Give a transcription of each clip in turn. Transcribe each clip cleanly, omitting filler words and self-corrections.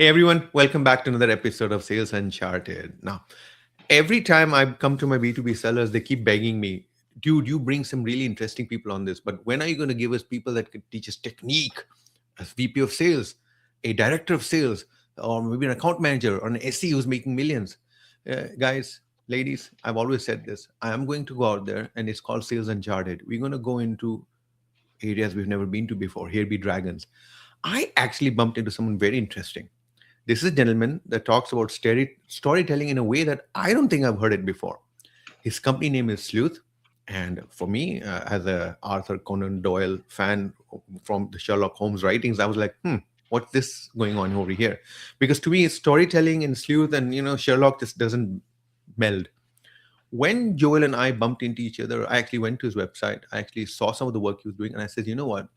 Hey everyone, welcome back to another episode of Sales Uncharted. Now, every time I come to my B2B sellers, they keep begging me, dude, you bring some really interesting people on this, but when are you going to give us people that could teach us technique as VP of sales, a director of sales, or maybe an account manager or an SE who's making millions? Guys, ladies, I've always said this. I am going to go out there and it's called Sales Uncharted. We're going to go into areas we've never been to before. Here be dragons. I actually bumped into someone very interesting. This is a gentleman that talks about storytelling in a way that I don't think I've heard it before. His company name is Sleuth. And for me, as a Arthur Conan Doyle fan from the Sherlock Holmes writings, I was like, what's this going on over here? Because to me, storytelling and Sleuth and, Sherlock just doesn't meld. When Joel and I bumped into each other, I actually went to his website. I actually saw some of the work he was doing. And I said, you know what?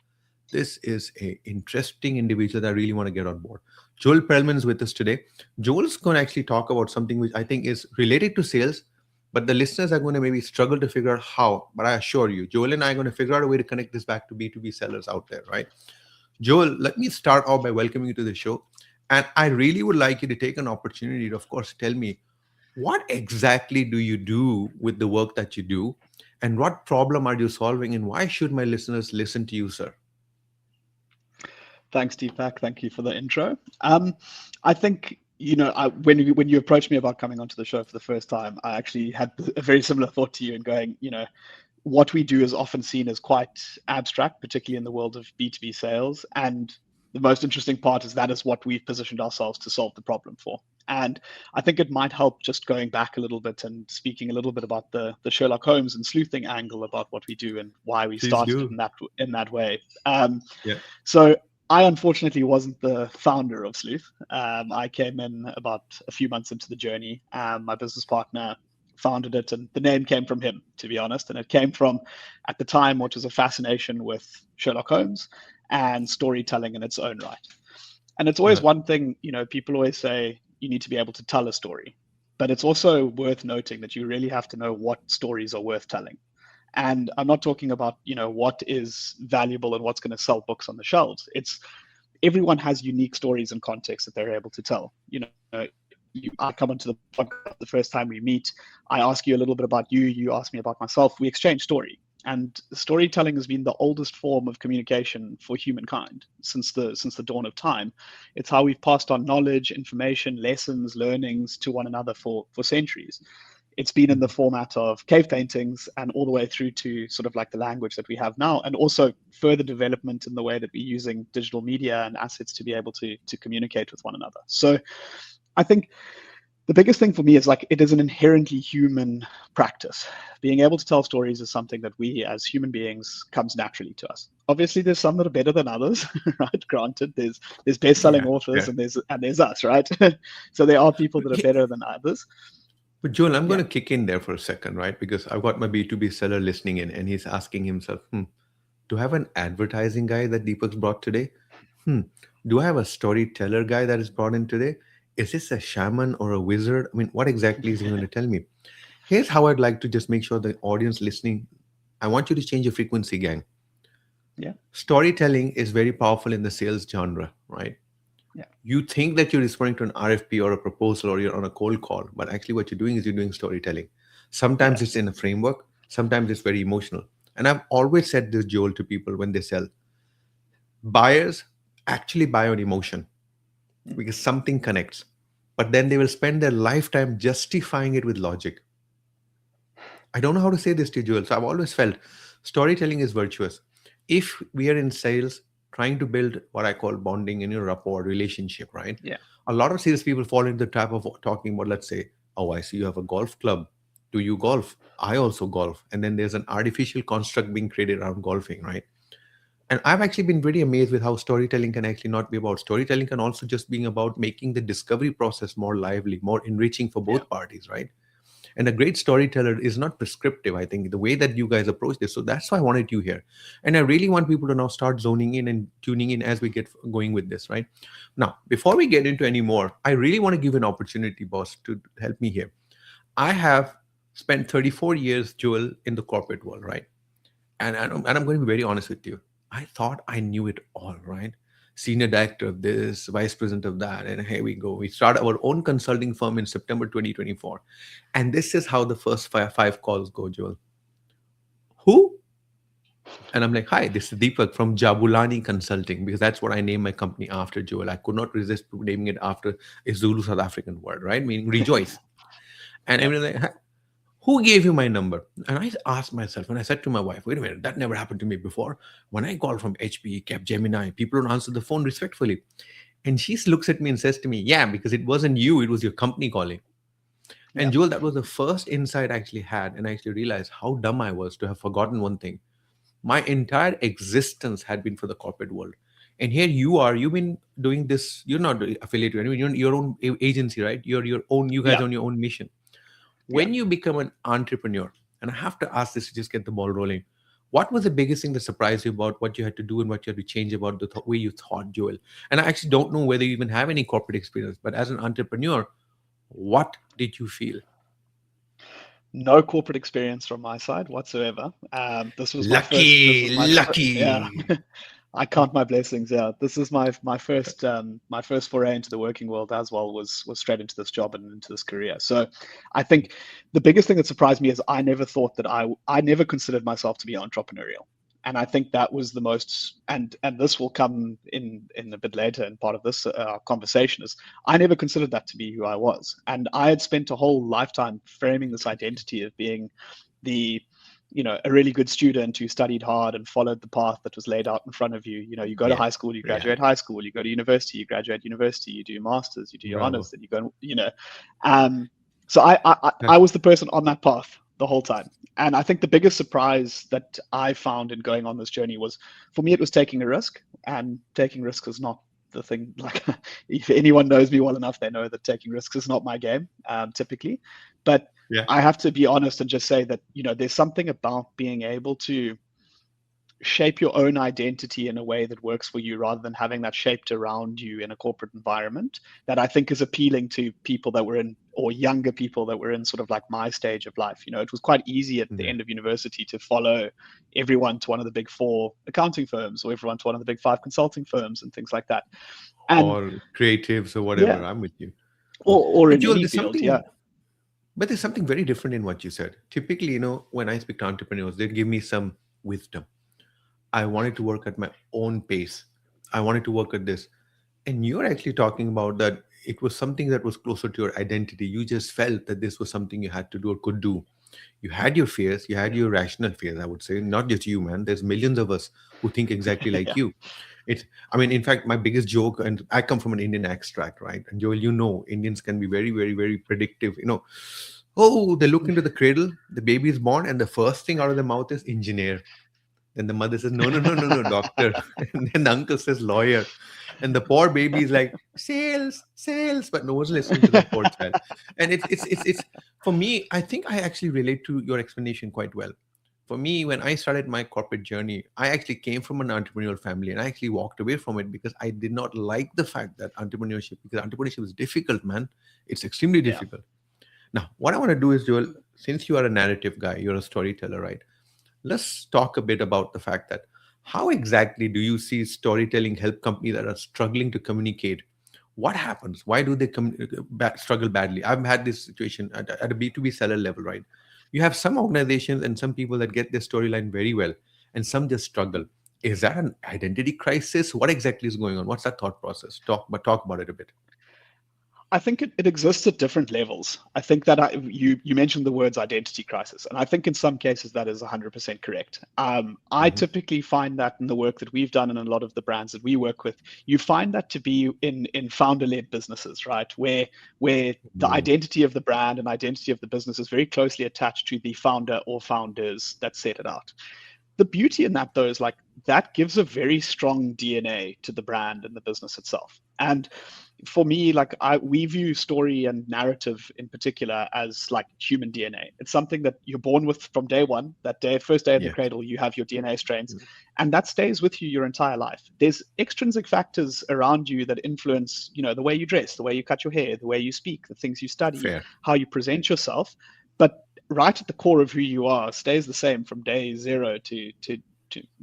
This is a interesting individual that I really want to get on board. Joel Perlman is with us today. Joel's going to actually talk about something which I think is related to sales, but the listeners are going to maybe struggle to figure out how. But I assure you, Joel and I are going to figure out a way to connect this back to B2B sellers out there, right? Joel, let me start off by welcoming you to the show. And I really would like you to take an opportunity to, of course, tell me what exactly do you do with the work that you do? And what problem are you solving? And why should my listeners listen to you, sir? Thanks, Deepak. Thank you for the intro. I think when you approached me about coming onto the show for the first time, I actually had a very similar thought to you and going, what we do is often seen as quite abstract, particularly in the world of B2B sales. And the most interesting part is that is what we've positioned ourselves to solve the problem for. And I think it might help just going back a little bit and speaking a little bit about the Sherlock Holmes and sleuthing angle about what we do and why we Please started do. in that way. Yeah. So I unfortunately wasn't the founder of Sleuth. I came in about a few months into the journey. My business partner founded it, and the name came from him, to be honest. And it came from, at the time, what was a fascination with Sherlock Holmes and storytelling in its own right. And it's always Uh, one thing, people always say you need to be able to tell a story, but it's also worth noting that you really have to know what stories are worth telling. And I'm not talking about, what is valuable and what's going to sell books on the shelves. It's everyone has unique stories and context that they're able to tell. I come onto the podcast the first time we meet. I ask you a little bit about you. You ask me about myself. We exchange story. And storytelling has been the oldest form of communication for humankind since the dawn of time. It's how we've passed on knowledge, information, lessons, learnings to one another for centuries. It's been in the format of cave paintings and all the way through to sort of like the language that we have now, and also further development in the way that we're using digital media and assets to be able to communicate with one another. So I think the biggest thing for me is like it is an inherently human practice. Being able to tell stories is something that we as human beings comes naturally to us. Obviously, there's some that are better than others, right? Granted, there's best-selling yeah. authors Yeah. and there's us, right? So there are people that are better than others. But Joel, I'm going Yeah. to kick in there for a second, right? Because I've got my B2B seller listening in and he's asking himself, do I have an advertising guy that Deepak's brought today? Hmm, do I have a storyteller guy that is brought in today? Is this a shaman or a wizard? I mean, what exactly is he going to tell me? Here's how I'd like to just make sure the audience listening, I want you to change your frequency, gang. Yeah. Storytelling is very powerful in the sales genre, right? Yeah. You think that you're responding to an RFP or a proposal or you're on a cold call, but actually what you're doing is you're doing storytelling. Sometimes Yes. it's in a framework, sometimes it's very emotional. And I've always said this, Joel, to people when they sell. Buyers actually buy on emotion Mm. because something connects, but then they will spend their lifetime justifying it with logic. I don't know how to say this to you, Joel. So I've always felt storytelling is virtuous. If we are in sales trying to build what I call bonding and your rapport relationship, right? Yeah. A lot of salespeople fall into the trap of talking about, let's say, oh, I see you have a golf club. Do you golf? I also golf. And then there's an artificial construct being created around golfing, right? And I've actually been pretty amazed with how storytelling can actually not be about storytelling, can also just being about making the discovery process more lively, more enriching for Yeah. both parties, right? And a great storyteller is not prescriptive, I think, the way that you guys approach this. So that's why I wanted you here. And I really want people to now start zoning in and tuning in as we get going with this, right? Now, before we get into any more, I really want to give an opportunity, boss, to help me here. I have spent 34 years, Joel, in the corporate world, right? And I'm going to be very honest with you. I thought I knew it all, right? senior director of this, vice president of that, and here we go. We start our own consulting firm in September 2024. And this is how the first five calls go, Joel. Who? And I'm like, hi, this is Deepak from Jabulani Consulting, because that's what I named my company after, Joel. I could not resist naming it after a Zulu South African word, right? Meaning rejoice. And Yeah. everyone's like, "Hi, who gave you my number?" And I asked myself, and I said to my wife, wait a minute, that never happened to me before. When I call from HP, Gemini, people don't answer the phone respectfully. And she looks at me and says to me, yeah, because it wasn't you, it was your company calling. And Yeah. Joel, that was the first insight I actually had. And I actually realized how dumb I was to have forgotten one thing. My entire existence had been for the corporate world. And here you are, you've been doing this, you're not affiliated, I mean, you're your own agency, right? You're your own, you guys Yeah. on your own mission. Yeah. When you become an entrepreneur, and I have to ask this to just get the ball rolling, what was the biggest thing that surprised you about what you had to do and what you had to change about the way you thought, Joel? And I actually don't know whether you even have any corporate experience, but as an entrepreneur, what did you feel? No corporate experience from my side whatsoever. This was my first. This Lucky, was my yeah. lucky. I count my blessings. Yeah, this is my first foray into the working world as well. Was straight into this job and into this career. So, I think the biggest thing that surprised me is I never thought that I never considered myself to be entrepreneurial. And I think that was the most, and this will come in a bit later in part of this conversation, is I never considered that to be who I was. And I had spent a whole lifetime framing this identity of being the a really good student who studied hard and followed the path that was laid out in front of you. You go to Yeah, high school, you yeah, graduate high school, you go to university, you graduate university, you do your masters, you do your honors, bravo. then you go, um so I was the person on that path the whole time. And I think the biggest surprise that I found in going on this journey was, for me, it was taking a risk. And taking risks is not the thing. Like, if anyone knows me well enough, they know that taking risks is not my game, typically. But Yeah. I have to be honest and just say that, there's something about being able to shape your own identity in a way that works for you, rather than having that shaped around you in a corporate environment, that I think is appealing to people that were in, or younger people that were in sort of like my stage of life. It was quite easy at the Yeah. end of university to follow everyone to one of the big four accounting firms, or everyone to one of the big five consulting firms and things like that. And Or creatives or whatever. yeah, I'm with you. or But in Joel, any there's field. Yeah. something, but there's something very different in what you said. Typically, when I speak to entrepreneurs, they give me some wisdom. I wanted to work at my own pace. I wanted to work at this. And you're actually talking about that it was something that was closer to your identity. You just felt that this was something you had to do or could do. You had your fears, you had your rational fears, I would say. Not just you, man. There's millions of us who think exactly like Yeah. you. It's, I mean, in fact, my biggest joke, and I come from an Indian extract, right? And Joel, Indians can be very, very, very predictive. Oh, they look into the cradle, the baby is born, and the first thing out of their mouth is engineer. Then the mother says, no, no, no, no, no, doctor. And then the uncle says, lawyer. And the poor baby is like, sales, sales. But no one's listening to that poor child. And it's for me, I think I actually relate to your explanation quite well. For me, when I started my corporate journey, I actually came from an entrepreneurial family and I actually walked away from it because I did not like the fact that because entrepreneurship is difficult, man. It's extremely Yeah. difficult. Now, what I want to do is, Joel, since you are a narrative guy, you're a storyteller, right? Let's talk a bit about the fact that how exactly do you see storytelling help companies that are struggling to communicate? What happens? Why do they struggle badly? I've had this situation at a B2B seller level, right? You have some organizations and some people that get their storyline very well, and some just struggle. Is that an identity crisis? What exactly is going on? What's that thought process? Talk about it a bit. I think it exists at different levels. I think that you mentioned the words identity crisis, and I think in some cases that is 100% correct. I Hmm. typically find that in the work that we've done and in a lot of the brands that we work with, you find that to be in founder-led businesses, right? Where the identity of the brand and identity of the business is very closely attached to the founder or founders that set it out. The beauty in that, though, is like that gives a very strong DNA to the brand and the business itself. And for me, like we view story and narrative in particular as like human DNA. It's something that you're born with from day one. That day, first day in the Yes. cradle, you have your DNA strains, and that stays with you your entire life. There's extrinsic factors around you that influence, the way you dress, the way you cut your hair, the way you speak, the things you study, Fair. how you present yourself. But right at the core of who you are stays the same from day zero to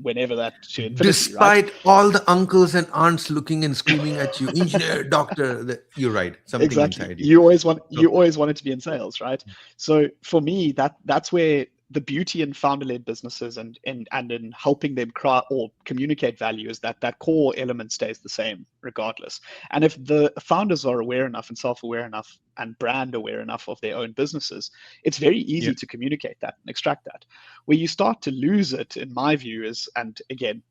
whenever that to infinity, right? Despite all the uncles and aunts looking and screaming at you, engineer, doctor, you're right. Something Exactly. inside you. You So, always wanted to be in sales, right? So for me, that's where the beauty in founder-led businesses and in helping them cry or communicate value is that core element stays the same regardless. And if the founders are aware enough and self-aware enough and brand aware enough of their own businesses, it's very yeah, easy to communicate that and extract that. Where you start to lose it, in my view, is, and again,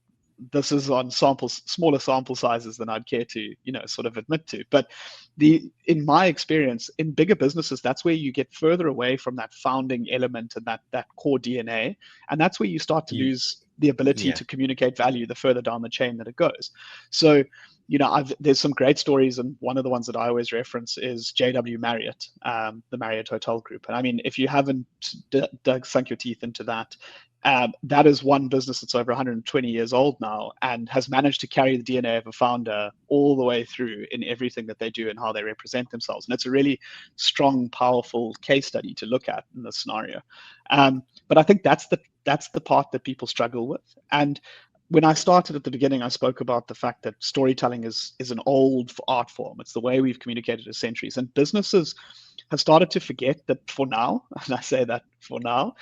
this is on smaller sample sizes than I'd care to, sort of admit to. But in my experience, in bigger businesses, that's where you get further away from that founding element and that core DNA, and that's where you start to yeah, lose the ability yeah. to communicate value the further down the chain that it goes. So, there's some great stories, and one of the ones that I always reference is JW Marriott, the Marriott Hotel Group. And I mean, if you haven't sunk your teeth into that, that is one business that's over 120 years old now and has managed to carry the DNA of a founder all the way through in everything that they do and how they represent themselves. And it's a really strong, powerful case study to look at in this scenario. But I think that's the part that people struggle with. And when I started at the beginning, I spoke about the fact that storytelling is an old art form. It's the way we've communicated for centuries, and businesses have started to forget that for now, and I say that for now,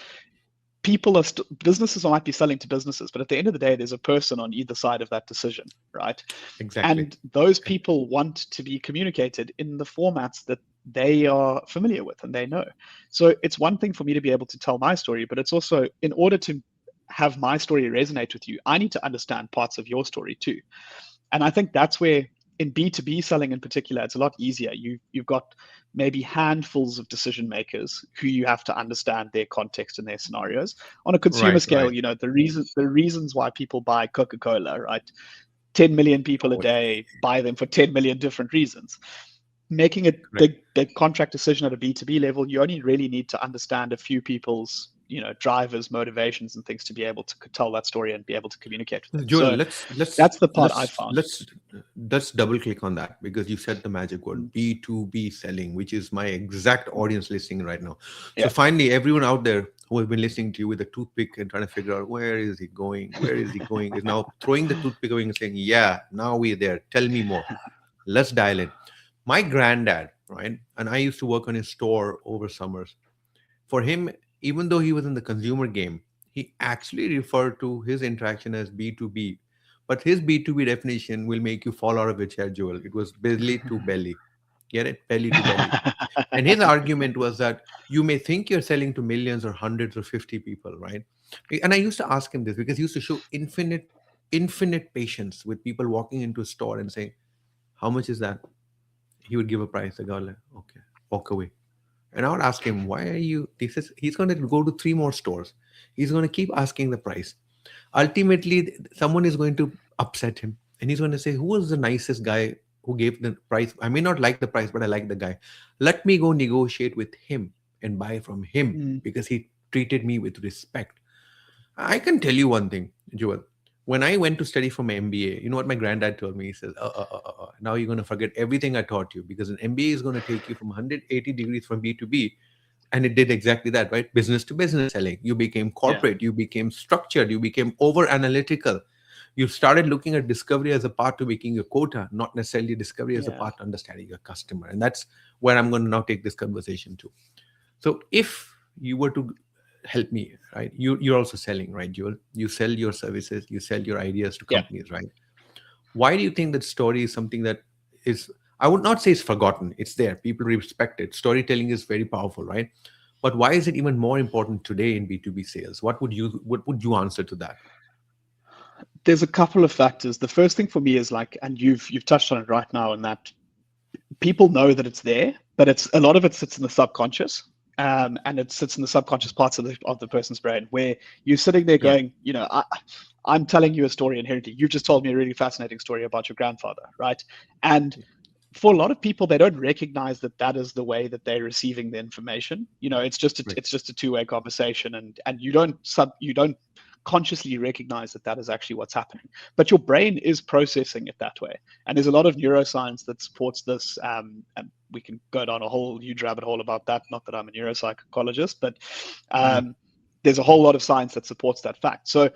businesses might be selling to businesses, but at the end of the day, there's a person on either side of that decision, right? Exactly. And those people want to be communicated in the formats that they are familiar with and they know. So it's one thing for me to be able to tell my story, but it's also, in order to have my story resonate with you, I need to understand parts of your story too. And I think that's where, in B2B selling in particular, it's a lot easier. You've got maybe handfuls of decision makers who you have to understand their context and their scenarios. On a consumer Right, scale, right. the reasons why people buy Coca-Cola, right? 10 million people a Oh, day buy them for 10 million different reasons. Making a correct. big contract decision at a B2B level, you only really need to understand a few people's drivers, motivations, and things to be able to tell that story and be able to communicate with them. Joel, So let's that's the part I let's found. let's let's double click on that because you said the magic word Mm. B2B selling, which is my exact audience listening right now. So Yeah. finally, everyone out there who have been listening to you with a toothpick and trying to figure out where is he going, where is he going, is now throwing the toothpick away and saying, "Yeah, now we're there. Tell me more. Let's dial in." My granddad, right, and I used to work on his store over summers. For him, even though he was in the consumer game, he actually referred to his interaction as B2B. But his B2B definition will make you fall out of your chair, Joel. It was belly to belly. Get it? Belly to belly. And his argument was that you may think you're selling to millions or hundreds or 50 people, right? And I used to ask him this because he used to show infinite patience with people walking into a store and saying, "How much is that?" He would give a price. The guy would like, "Okay, walk away." And I would ask him, why are you? He says he's going to go to three more stores. He's going to keep asking the price. Ultimately, someone is going to upset him. And he's going to say, who was the nicest guy who gave the price? I may not like the price, but I like the guy. Let me go negotiate with him and buy from him Mm. because he treated me with respect. I can tell you one thing, Joel. When I went to study for my MBA, you know what my granddad told me? He says, now you're going to forget everything I taught you because an MBA is going to take you from 180 degrees from B to B. And it did exactly that, right? Business to business selling. You became Yeah. corporate, you became structured, you became over analytical. You started looking at discovery as a part to making your quota, not necessarily discovery as a Yeah. part to understanding your customer. And that's where I'm going to now take this conversation to. So if you were to help me, right? You're also selling, right, Joel? You sell your services, you sell your ideas to Yeah. companies, right? Why do you think that story is something that is, I would not say it's forgotten. It's there. People respect it. Storytelling is very powerful, right? But why is it even more important today in B2B sales? What would you answer to that? There's a couple of factors. The first thing for me is like, and you've touched on it right now, in that people know that it's there, but it's a lot of it sits in the subconscious. And it sits in the subconscious parts of the person's brain, where you're sitting there Yeah. going, I'm telling you a story inherently. You just told me a really fascinating story about your grandfather, right? And for a lot of people, they don't recognize that that is the way that they're receiving the information. Right. It's just a two-way conversation, and you don't consciously recognize that that is actually what's happening. But your brain is processing it that way, and there's a lot of neuroscience that supports this. And we can go down a whole huge rabbit hole about that. Not that I'm a neuropsychologist, but Yeah. there's a whole lot of science that supports that fact. So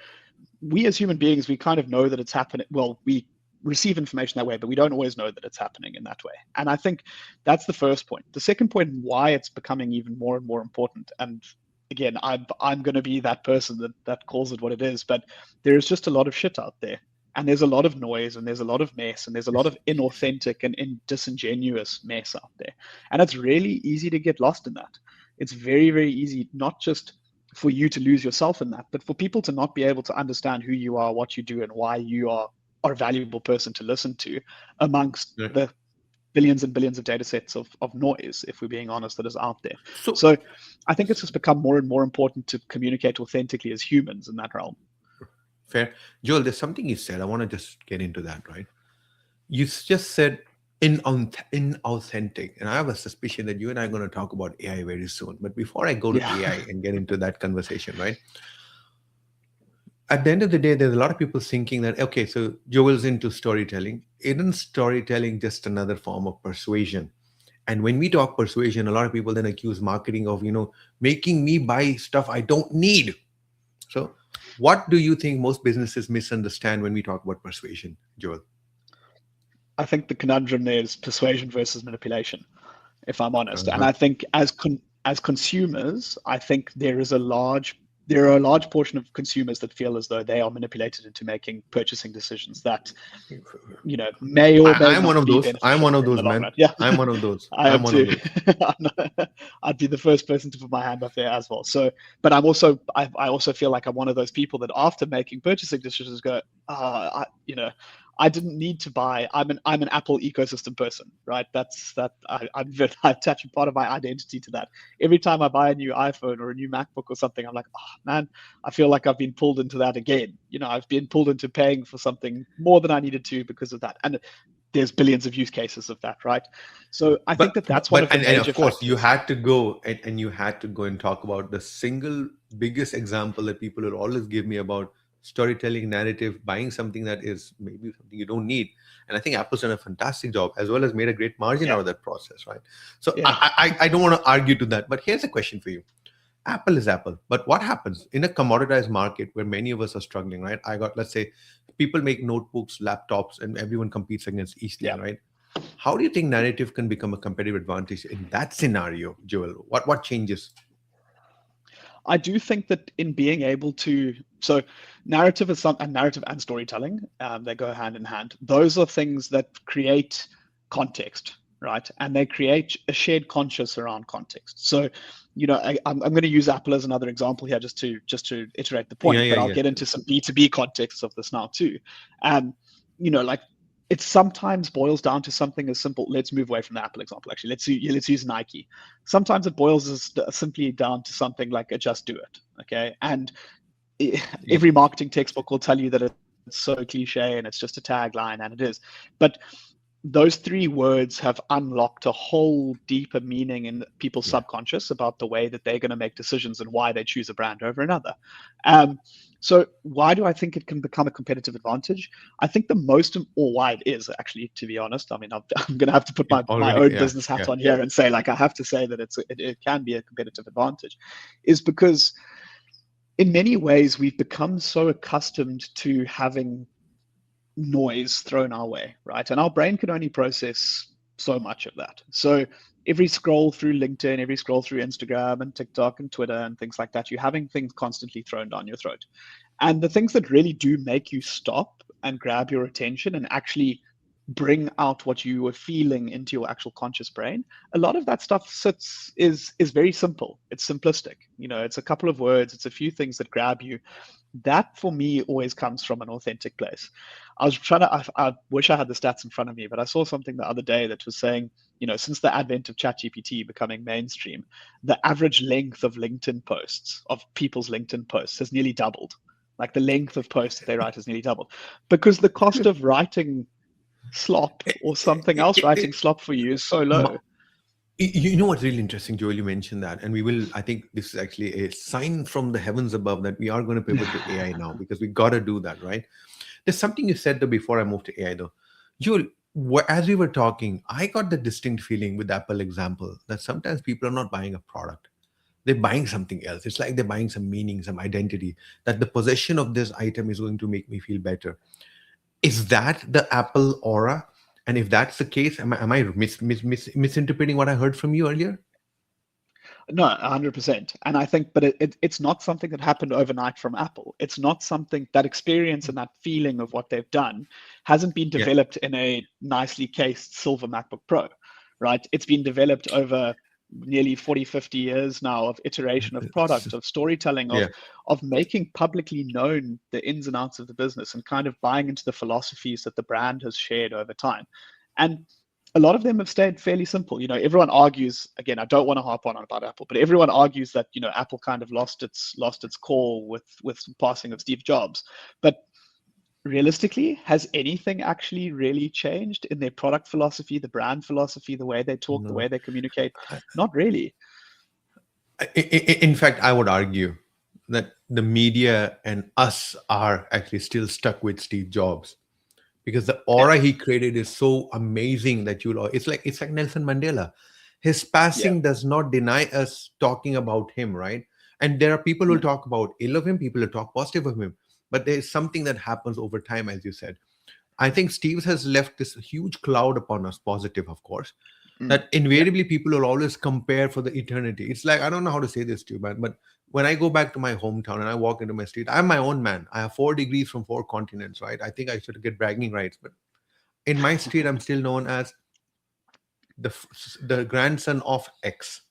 we as human beings, we kind of know that it's happening. Well, we receive information that way, but we don't always know that it's happening in that way. And I think that's the first point. The second point, why it's becoming even more and more important. And again, I'm going to be that person that calls it what it is, but there's just a lot of shit out there. And there's a lot of noise, and there's a lot of mess, and there's a lot of inauthentic and disingenuous mess out there. And it's really easy to get lost in that. It's very, very easy, not just for you to lose yourself in that, but for people to not be able to understand who you are, what you do, and why you are a valuable person to listen to amongst Yeah. the billions and billions of data sets of noise, if we're being honest, that is out there. So So I think it's just become more and more important to communicate authentically as humans in that realm. fair, Joel. There's something you said. I want to just get into that. Right? You just said inauthentic, and I have a suspicion that you and I are going to talk about AI very soon. But before I go to Yeah. AI and get into that conversation, right? At the end of the day, there's a lot of people thinking that, okay, so Joel's into storytelling. Isn't storytelling just another form of persuasion? And when we talk persuasion, a lot of people then accuse marketing of, making me buy stuff I don't need. So what do you think most businesses misunderstand when we talk about persuasion, Joel? I think the conundrum there is persuasion versus manipulation, if I'm honest. And Uh-huh. I think as consumers, I think there are a large portion of consumers that feel as though they are manipulated into making purchasing decisions that may or may I'm one not of be those. I'm one beneficial of in the those, long man. run. Yeah, I'm one of those. I I'm am one of too. those. I'd be the first person to put my hand up there as well. So, but I also feel like I'm one of those people that after making purchasing decisions go, I didn't need to buy. I'm an Apple ecosystem person, right? I attach a part of my identity to that. Every time I buy a new iPhone or a new MacBook or something, I'm like, oh man, I feel like I've been pulled into that again. I've been pulled into paying for something more than I needed to because of that. And there's billions of use cases of that, right? So I think But that but, that's one but of the and major of course you factors. had to go and you had to go and talk about the single biggest example that people will always give me about storytelling narrative, buying something that is maybe something you don't need. And I think Apple's done a fantastic job as well as made a great margin Yeah, out of that process, right? So yeah, I don't want to argue to that, but here's a question for you. Apple is Apple, but what happens in a commoditized market where many of us are struggling, right? I got, let's say, people make notebooks, laptops, and everyone competes against each thing, yeah. right? How do you think narrative can become a competitive advantage in that scenario, Joel? What changes? I do think that in being able to, so narrative is some, and narrative and storytelling, they go hand in hand. Those are things that create context, right? And they create a shared conscious around context. So, I'm going to use Apple as another example here, just to iterate the Yeah, point. yeah, But I'll yeah. get into some B2B contexts of this now too. Um, like it sometimes boils down to something as simple. Let's move away from the Apple example. Actually, let's use Nike. Sometimes it boils simply down to something like a just do it. Okay, and Yep. every marketing textbook will tell you that it's so cliche and it's just a tagline, and it is. But those three words have unlocked a whole deeper meaning in people's Yeah. subconscious about the way that they're going to make decisions and why they choose a brand over another. Um, so why do I think it can become a competitive advantage? I think or why it is actually, to be honest, I mean, I'm going to have to put my Already, own yeah, business hat yeah. on here and say, like, I have to say that it can be a competitive advantage, is because in many ways we've become so accustomed to having noise thrown our way, right? And our brain can only process so much of that. So every scroll through LinkedIn, every scroll through Instagram and TikTok and Twitter and things like that, you're having things constantly thrown down your throat. And the things that really do make you stop and grab your attention and actually bring out what you were feeling into your actual conscious brain, a lot of that stuff is very simple. It's simplistic. It's a couple of words, it's a few things that grab you. That for me always comes from an authentic place. I wish I had the stats in front of me, but I saw something the other day that was saying, since the advent of ChatGPT becoming mainstream, the average length of LinkedIn posts, of people's LinkedIn posts, has nearly doubled. Like the length of posts that they write has nearly doubled because the cost of writing slop Eh, or eh, something eh, else eh, eh, writing slop for you is so low. ma- you know what's really interesting, Joel? You mentioned that, and we will. I think this is actually a sign from the heavens above that we are going to pivot to AI now because we got to do that, right? There's something you said though before I moved to AI though. Joel, as we were talking, I got the distinct feeling with the Apple example that sometimes people are not buying a product. They're buying something else. It's like they're buying some meaning, some identity, that the possession of this item is going to make me feel better. Is that the Apple aura? And if that's the case, am I misinterpreting what I heard from you earlier? No, 100%. And I think, but it's not something that happened overnight from Apple. It's not something, that experience and that feeling of what they've done hasn't been Yeah. developed in a nicely cased silver MacBook Pro, right? It's been developed over nearly 40, 50 years now of iteration of product, of storytelling, Yeah. of making publicly known the ins and outs of the business and kind of buying into the philosophies that the brand has shared over time. And a lot of them have stayed fairly simple. Everyone argues, again, I don't want to harp on about Apple, but everyone argues that Apple kind of lost its call with the passing of Steve Jobs. But realistically, has anything actually really changed in their product philosophy, the brand philosophy, the way they talk, the No. way they communicate? Not really. In fact, I would argue that the media and us are actually still stuck with Steve Jobs, because the Yeah, aura he created is so amazing that it's like Nelson Mandela. His yeah, passing does not deny us talking about him, right? And there are people who mm, talk about ill of him, people who talk positive of him, but there is something that happens over time, as you said. I think Steve has left this huge cloud upon us, positive, of course, that yeah, invariably people will always compare for the eternity. It's like, I don't know how to say this to you, man, but when I go back to my hometown and I walk into my street, I'm my own man. I have 4 degrees from 4 continents, right? I think I should get bragging rights, but in my street, I'm still known as the grandson of X.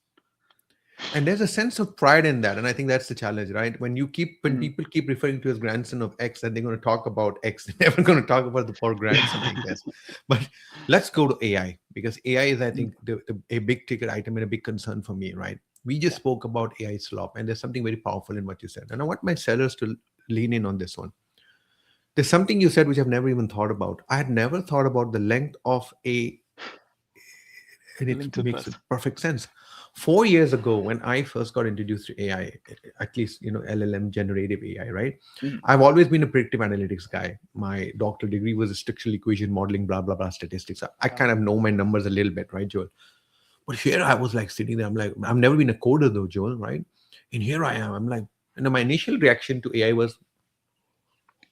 And there's a sense of pride in that, and I think that's the challenge, right? When mm, people keep referring to as grandson of X, then they're going to talk about X. They're never going to talk about the poor grandson, I guess. But let's go to AI, because AI is, I mm, think, a big ticket item and a big concern for me, right? We just yeah, spoke about AI slop, and there's something very powerful in what you said, and I want my sellers to lean in on this one. There's something you said which I've never even thought about. I had never thought about the length of a, and it LinkedIn makes post. perfect sense. 4 years ago, when I first got introduced to AI, at least LLM generative AI, right? Mm, I've always been a predictive analytics guy. My doctoral degree was a structural equation modeling, blah blah blah, statistics. I yeah, kind of know my numbers a little bit, right, Joel? But here I was like sitting there. I'm like, I've never been a coder though, Joel, right? And here I am. I'm like, and my initial reaction to AI was,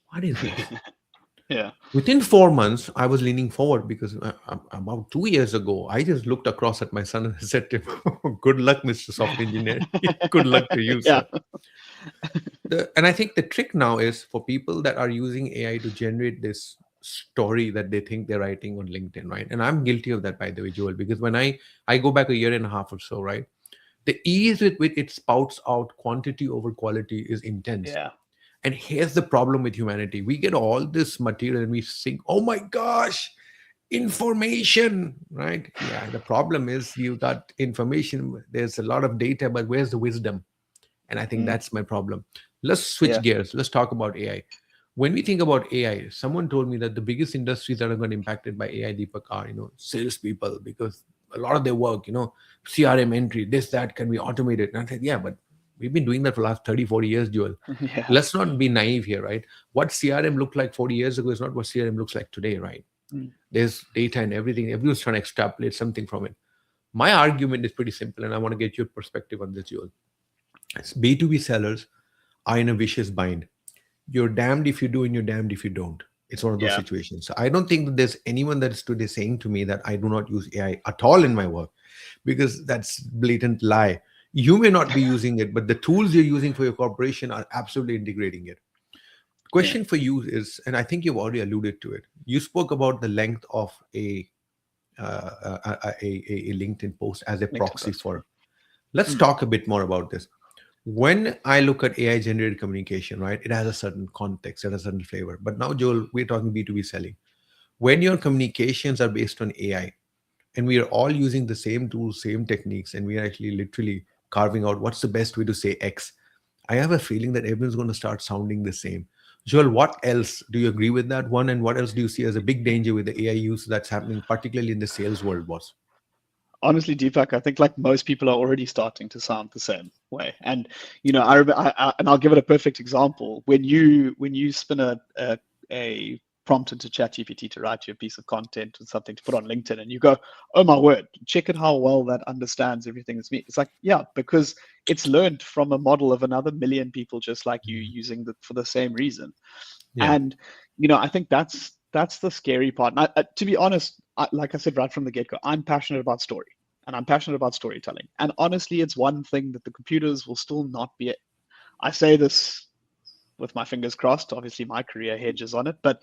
what is this? yeah, Within 4 months, I was leaning forward because about 2 years ago, I just looked across at my son and said to him, "Good luck, Mr. Software Engineer. Good luck to you, yeah, sir." And I think the trick now is for people that are using AI to generate this story that they think they're writing on LinkedIn, right? And I'm guilty of that, by the way, Joel, because when I go back a year and a half or so, right, the ease with which it spouts out quantity over quality is intense. yeah, And here's the problem with humanity. We get all this material and we think, oh my gosh, information, right? Yeah. The problem is you got information, there's a lot of data, but where's the wisdom? And I think mm, that's my problem. Let's switch yeah, gears. Let's talk about AI. When we think about AI, someone told me that the biggest industries that are going to be impacted by AI, Deepak, are, salespeople, because a lot of their work, CRM entry, this, that can be automated. And I said, yeah, but we've been doing that for the last 30, 40 years, Joel. yeah, Let's not be naive here, right? What CRM looked like 40 years ago is not what CRM looks like today, right? mm, There's data and everything. Everyone's trying to extrapolate something from it. My argument is pretty simple, and I want to get your perspective on this, Joel. It's B2B sellers are in a vicious bind. You're damned if you do and you're damned if you don't. It's one of those yeah, situations. So I don't think that there's anyone that is today saying to me that I do not use AI at all in my work, because that's blatant lie. You may not be using it, but the tools you're using for your corporation are absolutely integrating it. yeah, Question for you is, and I think you've already alluded to it. You spoke about the length of a LinkedIn post as a LinkedIn proxy post. for. Let's Mm, talk a bit more about this. When I look at AI generated communication, right, it has a certain context, it has a certain flavor. But now, Joel, we're talking B2B selling. When your communications are based on AI, and we are all using the same tools, same techniques, and we are actually literally carving out what's the best way to say X, I have a feeling that everyone's going to start sounding the same. Joel, what else do you agree with that one? And what else do you see as a big danger with the AI use that's happening, particularly in the sales world, boss? honestly, Deepak, I think like most people are already starting to sound the same way. And and I'll give it a perfect example. When you spin a prompt into ChatGPT to write you a piece of content or something to put on LinkedIn, and you go, "Oh my word, check it how well that understands everything that's me." It's like, yeah, because it's learned from a model of another million people just like you using it for the same reason. Yeah. And I think that's the scary part. And to be honest, like I said right from the get-go, I'm passionate about story and I'm passionate about storytelling. And honestly, it's one thing that the computers will still not be. I say this with my fingers crossed. Obviously, my career hedges on it, but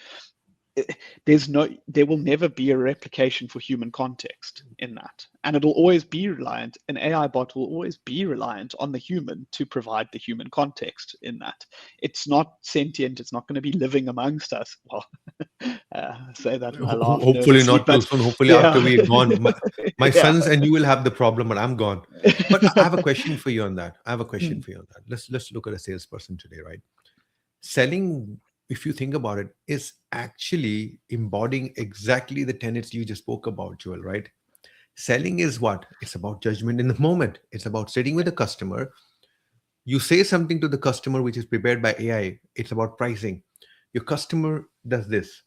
there will never be a replication for human context in that, and it'll always be reliant. An AI bot will always be reliant on the human to provide the human context in that. It's not sentient. It's not going to be living amongst us. Well, I say that and I laugh Hopefully nervously, not too but soon. Hopefully after yeah. we're gone, my Yeah. sons and you will have the problem, but I'm gone. But I have a question for you on that. I have a question for you on that. Let's look at a salesperson today, right? Selling, if you think about it, is actually embodying exactly the tenets you just spoke about, Joel, right? Selling is what? It's about judgment in the moment. It's about sitting with the customer. You say something to the customer which is prepared by AI. It's about pricing. Your customer does this.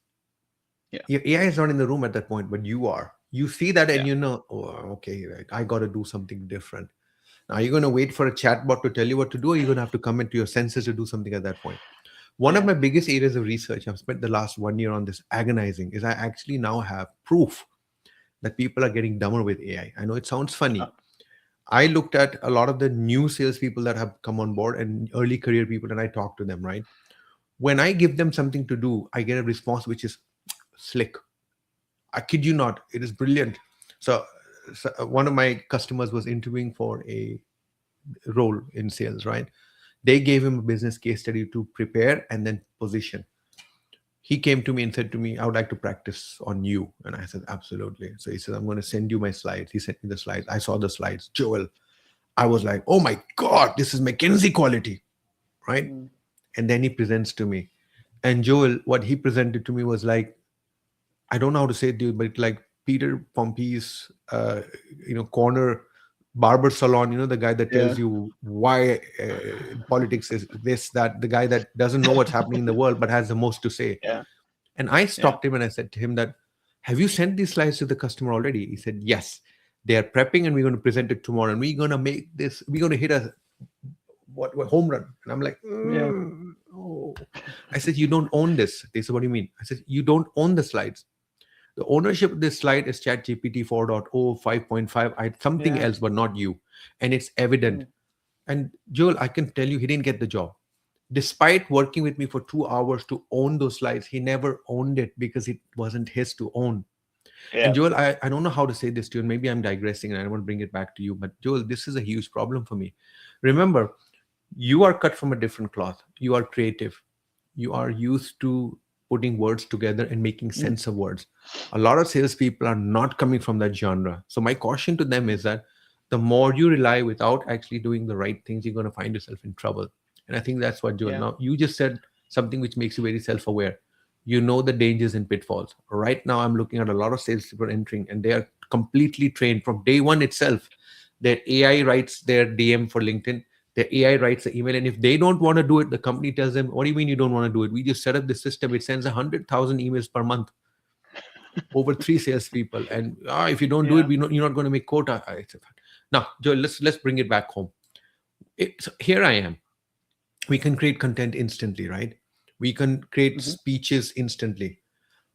Yeah. Your AI is not in the room at that point, but you are. You see that and Yeah. you know, oh, okay, right, I got to do something different. Now, are you going to wait for a chatbot to tell you what to do, or are you going to have to come into your senses to do something at that point? One of Yeah. my biggest areas of research, I've spent the last 1 year on this agonizing, is I actually now have proof that people are getting dumber with AI. I know it sounds funny. I looked at a lot of the new salespeople that have come on board and early career people, and I talk to them, right? When I give them something to do, I get a response which is slick. I kid you not, it is brilliant. So one of my customers was interviewing for a role in sales, right? They gave him a business case study to prepare and then position. He came to me and said to me, I would like to practice on you. And I said, absolutely. So he said, I'm going to send you my slides. He sent me the slides. I saw the slides. Joel, I was like, oh my God, this is McKinsey quality, right? Mm. And then he presents to me. And Joel, what he presented to me was like, I don't know how to say it, dude, but like Peter Pompey's, corner barber salon. The guy that Yeah. tells you why politics is this, that, the guy that doesn't know what's happening in the world but has the most to say. Yeah. And I Yeah. stopped him and I said to him that, have you sent these slides to the customer already? He said, yes. They are prepping and we're going to present it tomorrow. And we're going to make this, we're going to hit a what home run. And I'm like, Yeah. oh. I said, you don't own this. They said, what do you mean? I said, you don't own the slides. The ownership of this slide is ChatGPT 4.0, 5.5, something Yeah. else, but not you. And it's evident. Mm. And Joel, I can tell you, he didn't get the job. Despite working with me for 2 hours to own those slides, he never owned it because it wasn't his to own. And Yeah. Joel, I don't know how to say this to you, and maybe I'm digressing and I don't want to bring it back to you, but Joel, this is a huge problem for me. Remember, you are cut from a different cloth. You are creative. You are used to putting words together and making Mm. sense of words. A lot of salespeople are not coming from that genre. So my caution to them is that the more you rely without actually doing the right things, you're going to find yourself in trouble. And I think that's what Joel. Yeah. Now you just said something which makes you very self-aware. You know the dangers and pitfalls. Right now, I'm looking at a lot of salespeople entering, and they are completely trained from day one itself. Their AI writes their DM for LinkedIn. The AI writes the email, and if they don't want to do it, the company tells them, "What do you mean you don't want to do it? We just set up the system. It sends 100,000 emails per month over 3 salespeople, and if you don't do it, Yeah. you're not going to make quota." Now, Joel, let's bring it back home. So here I am. We can create content instantly, right? We can create Hmm. speeches instantly.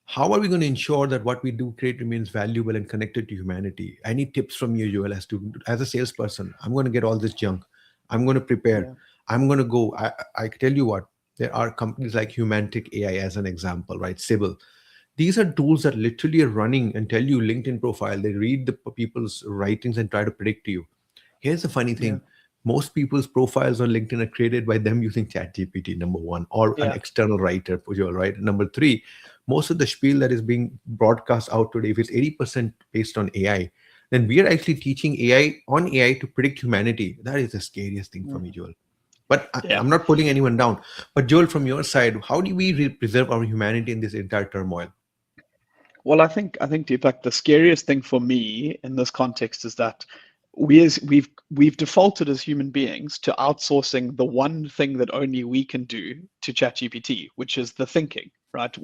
How are we going to ensure that what we do create remains valuable and connected to humanity? Any tips from you, Joel, as a salesperson? I'm going to get all this junk. I'm going to prepare. Yeah. I'm going to go. I tell you what, there are companies like Humantic AI as an example, right? Sybil. These are tools that literally are running and tell you LinkedIn profile. They read the people's writings and try to predict you. Here's the funny Yeah. thing. Most people's profiles on LinkedIn are created by them using ChatGPT, number one, or an Yeah. external writer, Pujol, right? Number three, most of the spiel that is being broadcast out today, if it's 80% based on AI, then we are actually teaching AI on AI to predict humanity. That is the scariest thing for Mm. me, Joel. But Yeah. I'm not putting anyone down. But Joel, from your side, how do we preserve our humanity in this entire turmoil? Well, I think Deepak, the scariest thing for me in this context is that we've defaulted as human beings to outsourcing the one thing that only we can do to ChatGPT, which is the thinking, right?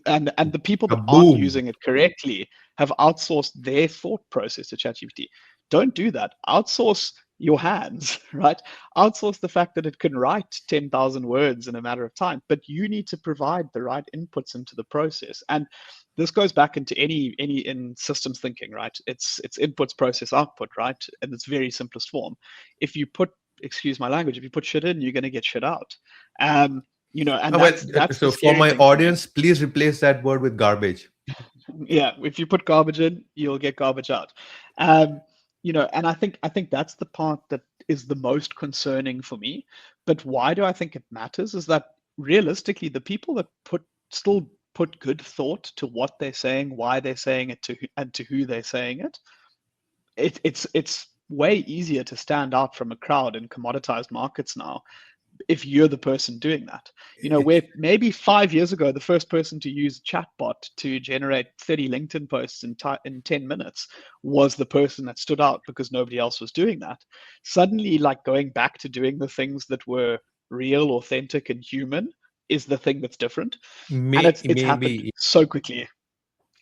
And the people that aren't Kaboom! using it correctly have outsourced their thought process to ChatGPT. Don't do that. Outsource your hands, right? Outsource the fact that it can write 10,000 words in a matter of time, but you need to provide the right inputs into the process. And this goes back into any in systems thinking, right? It's inputs, process, output, right? In its very simplest form. If you put, excuse my language, if you put shit in, you're going to get shit out. Um, and Well, that's the so for scary my thing for me. audience, please replace that word with garbage. Yeah, if you put garbage in, you'll get garbage out. Um, and I think that's the part that is the most concerning for me. But why do I think it matters is that realistically, the people that still put good thought to what they're saying, why they're saying it to, and to who they're saying it, it's way easier to stand out from a crowd in commoditized markets now if you're the person doing that. It's Where maybe 5 years ago, the first person to use chatbot to generate 30 LinkedIn posts in 10 minutes was the person that stood out because nobody else was doing that. Suddenly, like going back to doing the things that were real, authentic, and human is the thing that's different. And it's happened maybe so quickly.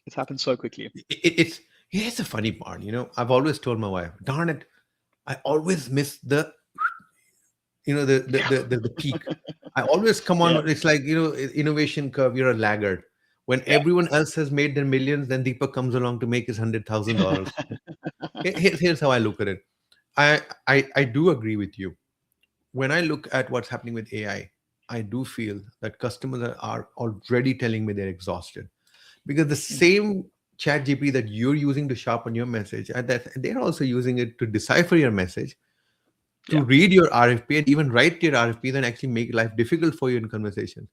It's happened so quickly. it's here's the funny part. I've always told my wife, darn it, I always miss the the peak. I always come Yeah, on. It's like innovation curve. You're a laggard. When yeah, everyone else has made their millions, then Deepak comes along to make his $100,000. Here's how I look at it. I do agree with you. When I look at what's happening with AI, I do feel that customers are already telling me they're exhausted because the mm, same chat GP that you're using to sharpen your message, and that they're also using it to decipher your message, to yeah, read your RFP, and even write your RFP, then actually make life difficult for you in conversation.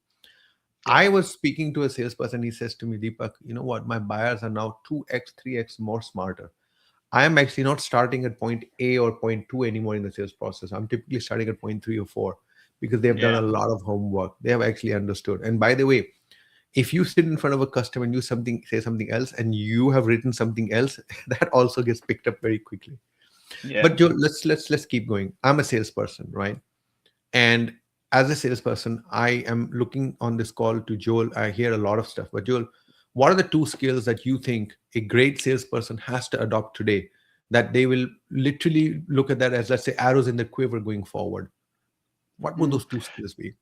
yeah, I was speaking to a salesperson. He says to me, Deepak, you know what? My buyers are now 2x, 3x more smarter. I am actually not starting at point A or point 2 anymore in the sales process. I'm typically starting at point 3 or 4 because they've done a yeah, lot of homework. They have actually understood. And by the way, if you sit in front of a customer and say something else, and you have written something else, that also gets picked up very quickly. yeah. But Joe, let's keep going. I'm a salesperson, right? And as a salesperson, I am looking on this call to Joel. I hear a lot of stuff. But Joel, what are the two skills that you think a great salesperson has to adopt today that they will literally look at that as, let's say, arrows in the quiver going forward? What would Mm. those two skills be?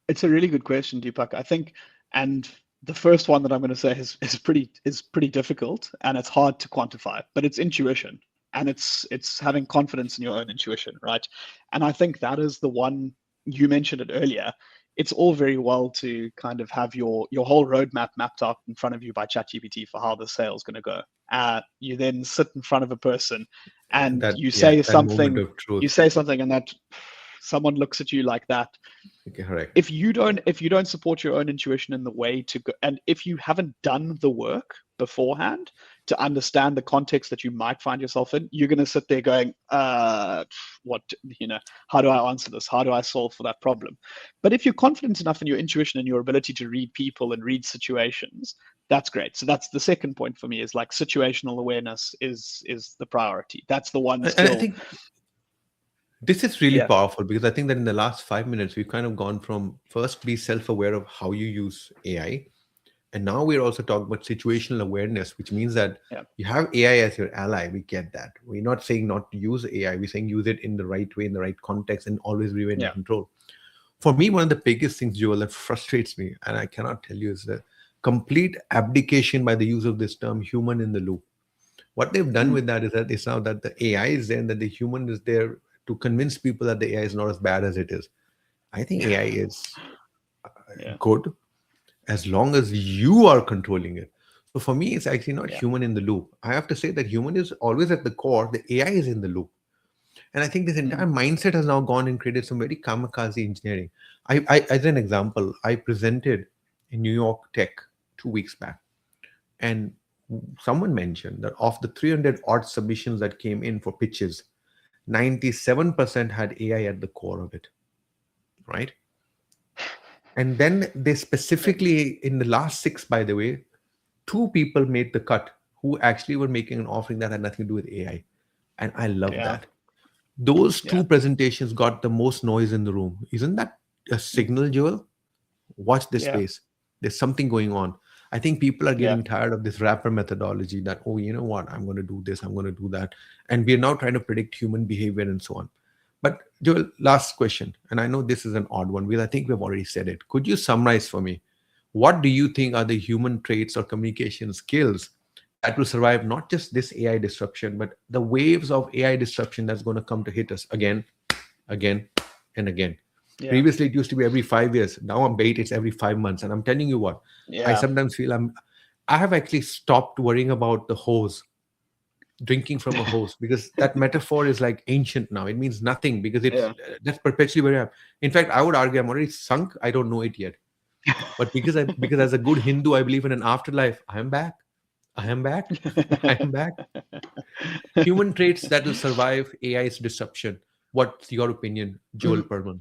It's a really good question, Deepak. I think, and the first one that I'm going to say is pretty difficult and it's hard to quantify, but it's intuition and it's having confidence in your own intuition, right? And I think that is the one you mentioned it earlier. It's all very well to kind of have your whole roadmap mapped out in front of you by ChatGPT for how the sale is going to go. You then sit in front of a person and That, yeah, that moment of you truth. say something, and that someone looks at you like that. Okay, correct. If you don't support your own intuition in the way to go, and if you haven't done the work beforehand to understand the context that you might find yourself in, you're going to sit there going, what, how do I answer this, how do I solve for that problem? But if you're confident enough in your intuition and your ability to read people and read situations, that's great. So that's the second point for me, is like situational awareness is the priority. That's the one And I still. think this is really Yeah, powerful because I think that in the last 5 minutes, we've kind of gone from first be self aware of how you use AI. And now we're also talking about situational awareness, which means that yeah, you have AI as your ally. We get that. We're not saying not to use AI. We're saying use it in the right way, in the right context, and always remain in yeah, control. For me, one of the biggest things, Joel, that frustrates me, and I cannot tell you, is the complete abdication by the use of this term human in the loop. What they've done mm, with that is that it's now that the AI is there and that the human is there to convince people that the AI is not as bad as it is. I think AI is yeah, good as long as you are controlling it. So for me, it's actually not yeah, human in the loop. I have to say that human is always at the core. The AI is in the loop. And I think this mm, entire mindset has now gone and created some very kamikaze engineering. As an example, I presented in New York Tech 2 weeks back, and someone mentioned that of the 300 odd submissions that came in for pitches, 97% had AI at the core of it, right? And then they specifically, in the last six, by the way, two people made the cut who actually were making an offering that had nothing to do with AI. And I love yeah, that. Those yeah. two presentations got the most noise in the room. Isn't that a Mm. signal, Joel? Watch this Yeah, space. There's something going on. I think people are Yeah. getting tired of this rapper methodology that, oh, you know what, I'm going to do this, I'm going to do that. And we're now trying to predict human behavior and so on. But Joel, last question, and I know this is an odd one because I think we've already said it. Could you summarize for me, what do you think are the human traits or communication skills that will survive not just this AI disruption, but the waves of AI disruption that's going to come to hit us again, again, and again? Yeah. Previously, it used to be every 5 years. Now I'm bait, it's every 5 months. And I'm telling you what, I Yeah. sometimes feel I have actually stopped worrying about the hose, drinking from a hose, because that metaphor is like ancient now. It means nothing because it's Yeah. that's perpetually where I am. In fact, I would argue I'm already sunk. I don't know it yet. But because as a good Hindu, I believe in an afterlife. I am back. I am back. I am back. Human traits that will survive AI's disruption. What's your opinion, Joel Perlman?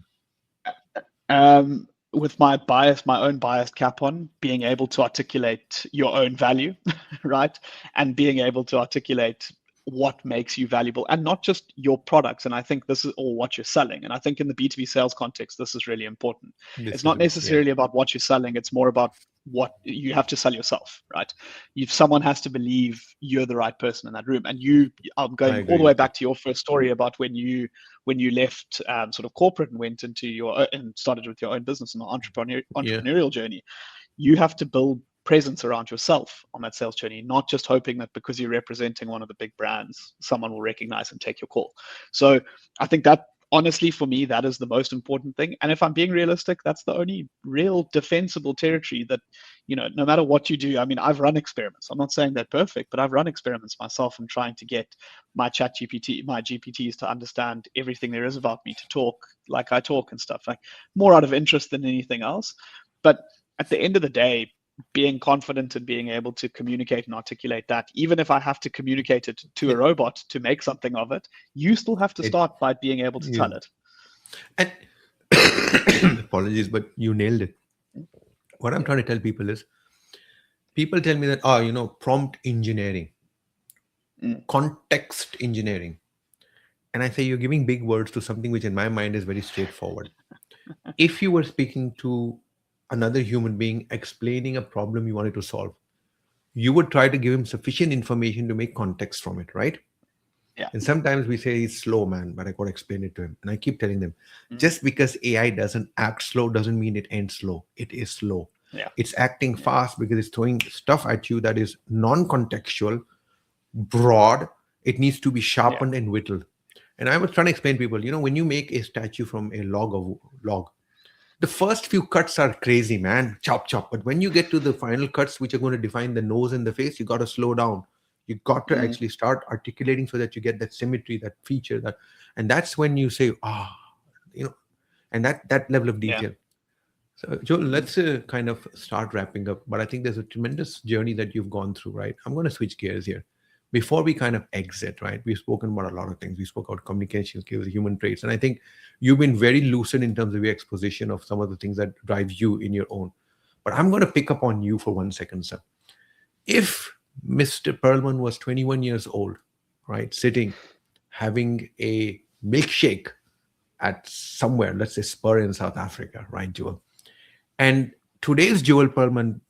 With my own biased cap on, being able to articulate your own value, right? And being able to articulate what makes you valuable and not just your products. And I think this is all what you're selling. And I think in the B2B sales context, this is really important. It's This is not yeah, necessarily about what you're selling, it's more about what you have to sell yourself, right? If someone has to believe you're the right person in that room. And I'm I going all the agree way with you. back to your first story about when you left sort of corporate and went into and started with your own business and Yeah, entrepreneurial journey. You have to build presence around yourself on that sales journey, not just hoping that because you're representing one of the big brands, someone will recognize and take your call. So I think that honestly, for me, that is the most important thing. And if I'm being realistic, that's the only real defensible territory that, no matter what you do. I mean, I've run experiments. I'm not saying they're perfect, but I've run experiments myself and trying to get my GPTs to understand everything there is about me, to talk like I talk and stuff, like more out of interest than anything else. But at the end of the day, being confident and being able to communicate and articulate that, even if I have to communicate it to a yeah. robot to make something of it, you still have to It start by being able to tell you it. and apologies, but you nailed it. What I'm Yeah. trying to tell people is, people tell me that, oh, prompt engineering, Mm. context engineering. And I say, you're giving big words to something which in my mind is very straightforward. If you were speaking to another human being explaining a problem you wanted to solve, you would try to give him sufficient information to make context from it, right? Yeah. And sometimes we say he's slow, man, but I got to explain it to him. And I keep telling them, Mm. just because AI doesn't act slow doesn't mean it ends slow. It is slow. Yeah. It's acting Yeah. fast because it's throwing stuff at you that is non contextual, broad. It needs to be Yeah. sharpened and whittled. And I was trying to explain to people, when you make a statue from a log, the first few cuts are crazy, man. Chop, chop. But when you get to the final cuts, which are going to define the nose and the face, you got to slow down. You got to Mm. actually start articulating so that you get that symmetry, that feature, and that's when you say, you know, and that level of Yeah. detail. So, Joel, Mm. let's kind of start wrapping up. But I think there's a tremendous journey that you've gone through, right? I'm going to switch gears here. Before we kind of exit, right? We've spoken about a lot of things. We spoke about communication skills, human traits, and I think you've been very lucid in terms of your exposition of some of the things that drive you in your own. But I'm going to pick up on you for 1 second, sir. If Mr. Perlman was 21 years old, right, sitting having a milkshake at somewhere, let's say Spur in South Africa, right, Joel? And today's Joel Perlman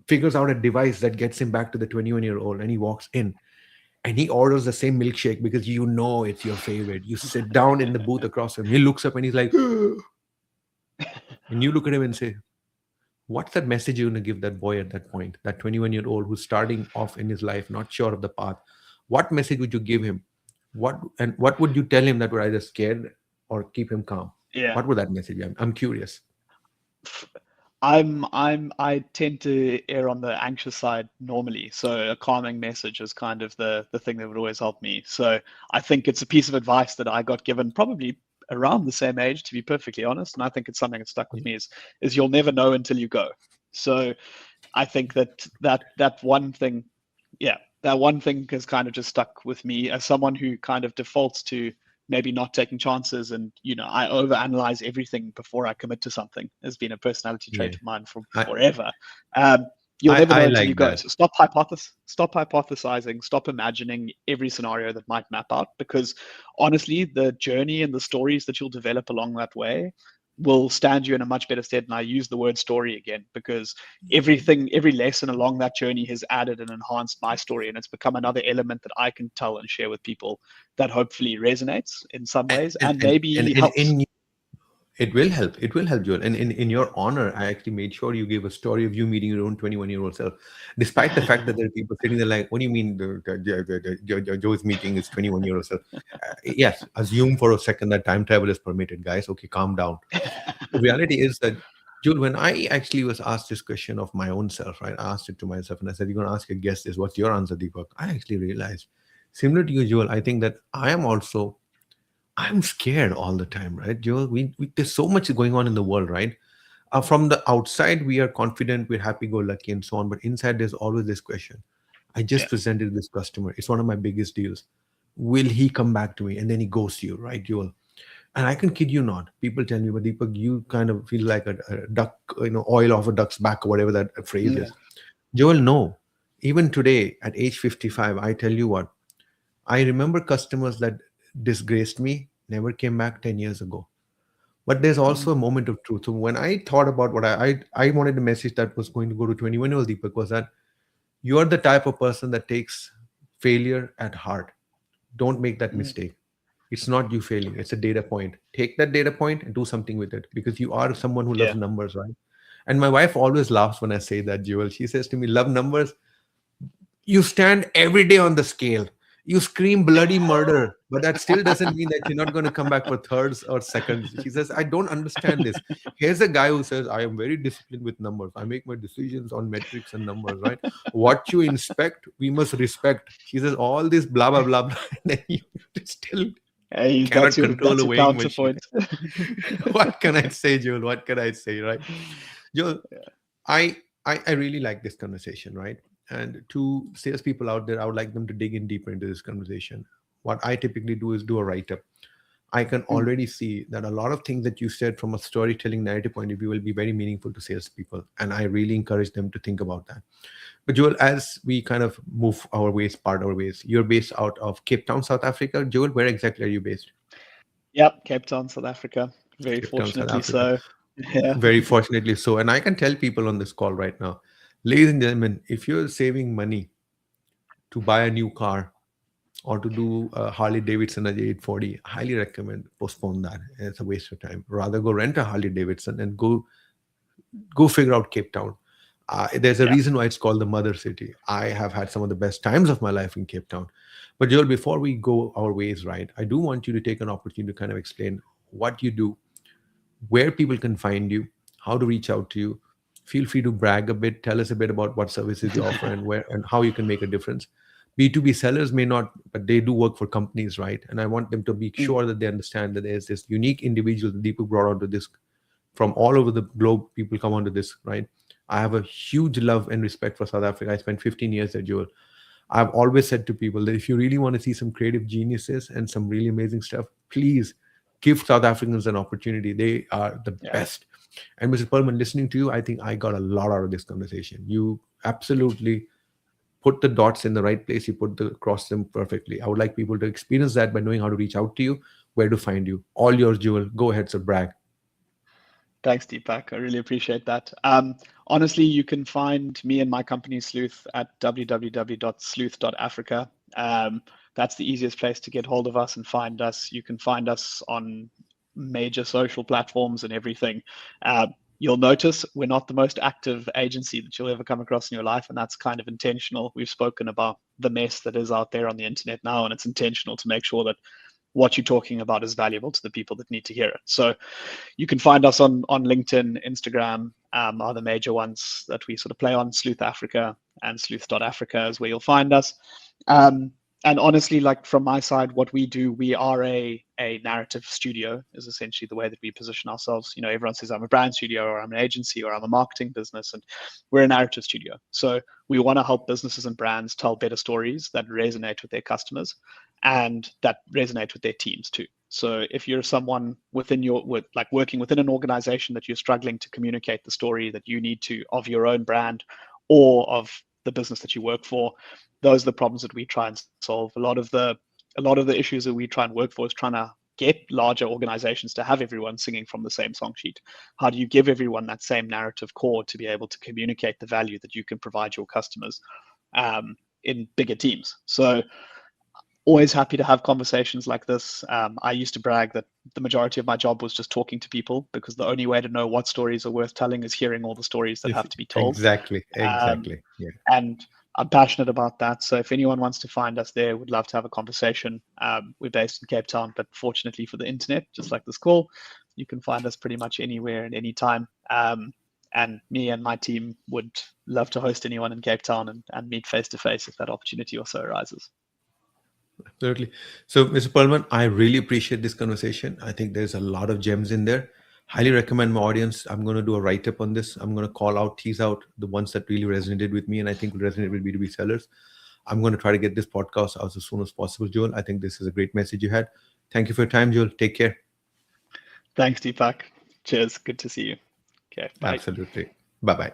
figures out a device that gets him back to the 21-year-old, and he walks in and he orders the same milkshake because it's your favorite. You sit down in the booth across from him. He looks up and he's like, and you look at him and say, what's that message you're going to give that boy at that point, that 21-year-old who's starting off in his life, not sure of the path? What message would you give him? What would you tell him that would either scare or keep him calm? Yeah. What would that message be? I'm curious. I tend to err on the anxious side normally. So a calming message is kind of the thing that would always help me. So I think it's a piece of advice that I got given probably around the same age, to be perfectly honest. And I think it's something that stuck with Yeah. me is you'll never know until you go. So I think that one thing, yeah, that one thing has kind of just stuck with me as someone who kind of defaults to maybe not taking chances, and I overanalyze everything before I commit to something. Has been a personality trait Yeah. of mine for I, forever. You'll I, never I know until you like go. that. So stop hypothesizing, stop imagining every scenario that might map out, because honestly, the journey and the stories that you'll develop along that way will stand you in a much better stead. And I use the word story again because every lesson along that journey has added and enhanced my story, and it's become another element that I can tell and share with people that hopefully resonates in some ways and maybe And helps. it will help. It will help, Joel. And in your honor, I actually made sure you gave a story of you meeting your own 21-year-old self, despite the fact that there are people sitting there like, what do you mean Joe's meeting is 21-year-old self? Yes, assume for a second that time travel is permitted, guys. Okay, calm down. The reality is that, Joel, when I actually was asked this question of my own self, right? I asked it to myself and I said, you're going to ask a guest this. What's your answer, Deepak? I actually realized, similar to you, Joel, I think that I'm scared all the time, right, Joel? There's so much going on in the world, right? From the outside, we are confident, we're happy-go-lucky, and so on. But inside, there's always this question. I just Yeah, presented this customer. It's one of my biggest deals. Will he come back to me? And then he ghosts you, right, Joel? And I can kid you not. People tell me, but Deepak, you kind of feel like a duck, oil off a duck's back, or whatever that phrase yeah, is. Joel, no. Even today, at age 55, I tell you what, I remember customers that disgraced me, never came back 10 years ago. But there's also a moment of truth. So when I thought about what I wanted a message that was going to go to 21-year-old Deepak was that you are the type of person that takes failure at heart. Don't make that mm, mistake. It's not you failing, it's a data point. Take that data point and do something with it because you are someone who loves yeah. numbers, right? And my wife always laughs when I say that, Jewel. She says to me, love numbers. You stand every day on the scale. You scream bloody murder, but that still doesn't mean that you're not going to come back for thirds or seconds. She says, I don't understand this. Here's a guy who says, I am very disciplined with numbers. I make my decisions on metrics and numbers, right? What you inspect, we must respect. She says, all this blah, blah, blah, blah. And then you still Hey, cannot control that's a your weighing machine. counterpoint. What can I say, Joel? What can I say, right? Joel, I, I really like this conversation, right? And to salespeople out there, I would like them to dig in deeper into this conversation. What I typically do is do a write up. I can Mm, already see that a lot of things that you said from a storytelling narrative point of view will be very meaningful to salespeople. And I really encourage them to think about that. But Joel, as we kind of move our ways, part our ways, you're based out of Cape Town, South Africa. Joel, where exactly are you based? yep, Cape Town, South Africa. Very Cape Town, South fortunately Africa. so. Yeah. Very fortunately so. And I can tell people on this call right now, ladies and gentlemen, if you're saving money to buy a new car or to do a Harley Davidson at 840, I highly recommend postpone that. It's a waste of time. Rather go rent a Harley Davidson and go figure out Cape Town. There's a Yeah. reason why it's called the mother city. I have had some of the best times of my life in Cape Town. But Joel, before we go our ways, right, I do want you to take an opportunity to kind of explain what you do, where people can find you, how to reach out to you. Feel free to brag a bit. Tell us a bit about what services you offer and where and how you can make a difference. B2B sellers may not, but they do work for companies, right? And I want them to be Mm, sure that they understand that there's this unique individual that Deepak brought onto this from all over the globe. People come onto this, right? I have a huge love and respect for South Africa. I spent 15 years there, Joel. I've always said to people that if you really want to see some creative geniuses and some really amazing stuff, please give South Africans an opportunity. They are the yeah. best. And Mr. Perlman, listening to you, I think I got a lot out of this conversation. You absolutely put the dots in the right place. You put the cross them perfectly. I would like people to experience that by knowing how to reach out to you, where to find you. All yours, Joel. Go ahead, sir. Brag. Thanks, Deepak. I really appreciate that. Honestly, you can find me and my company Sleuth at www.sleuth.africa. That's the easiest place to get hold of us and find us. You can find us on major social platforms and everything. You'll notice we're not the most active agency that you'll ever come across in your life, and that's kind of intentional. We've spoken about the mess that is out there on the internet now, and it's intentional to make sure that what you're talking about is valuable to the people that need to hear it. So you can find us on LinkedIn, Instagram, are the major ones that we sort of play on. Sleuth Africa and sleuth.africa is where you'll find us. Um, and honestly, like from my side, what we do, we are a narrative studio is essentially the way that we position ourselves. You know, everyone says I'm a brand studio or I'm an agency or I'm a marketing business, and we're a narrative studio. So we want to help businesses and brands tell better stories that resonate with their customers and that resonate with their teams too. So if you're someone within like working within an organization that you're struggling to communicate the story that you need to of your own brand or of the business that you work for, those are the problems that we try and solve. A lot of the issues that we try and work for is trying to get larger organizations to have everyone singing from the same song sheet? How do you give everyone that same narrative core to be able to communicate the value that you can provide your customers in bigger teams? So always happy to have conversations like this. I used to brag that the majority of my job was just talking to people, because the only way to know what stories are worth telling is hearing all the stories that have to be told. Exactly. Um, Yeah. and I'm passionate about that. So if anyone wants to find us there, we'd love to have a conversation. We're based in Cape Town, but fortunately for the internet, just like this call, you can find us pretty much anywhere and anytime. And me and my team would love to host anyone in Cape Town and meet face to face if that opportunity also arises. Absolutely. So, Mr. Perlman, I really appreciate this conversation. I think there's a lot of gems in there. Highly recommend my audience. I'm going to do a write up on this. I'm going to tease out the ones that really resonated with me and I think will resonate with B2B sellers. I'm going to try to get this podcast out as soon as possible, Joel. I think this is a great message you had. Thank you for your time, Joel. Take care. Thanks, Deepak. Cheers. Good to see you. Okay, bye. Absolutely. Bye bye.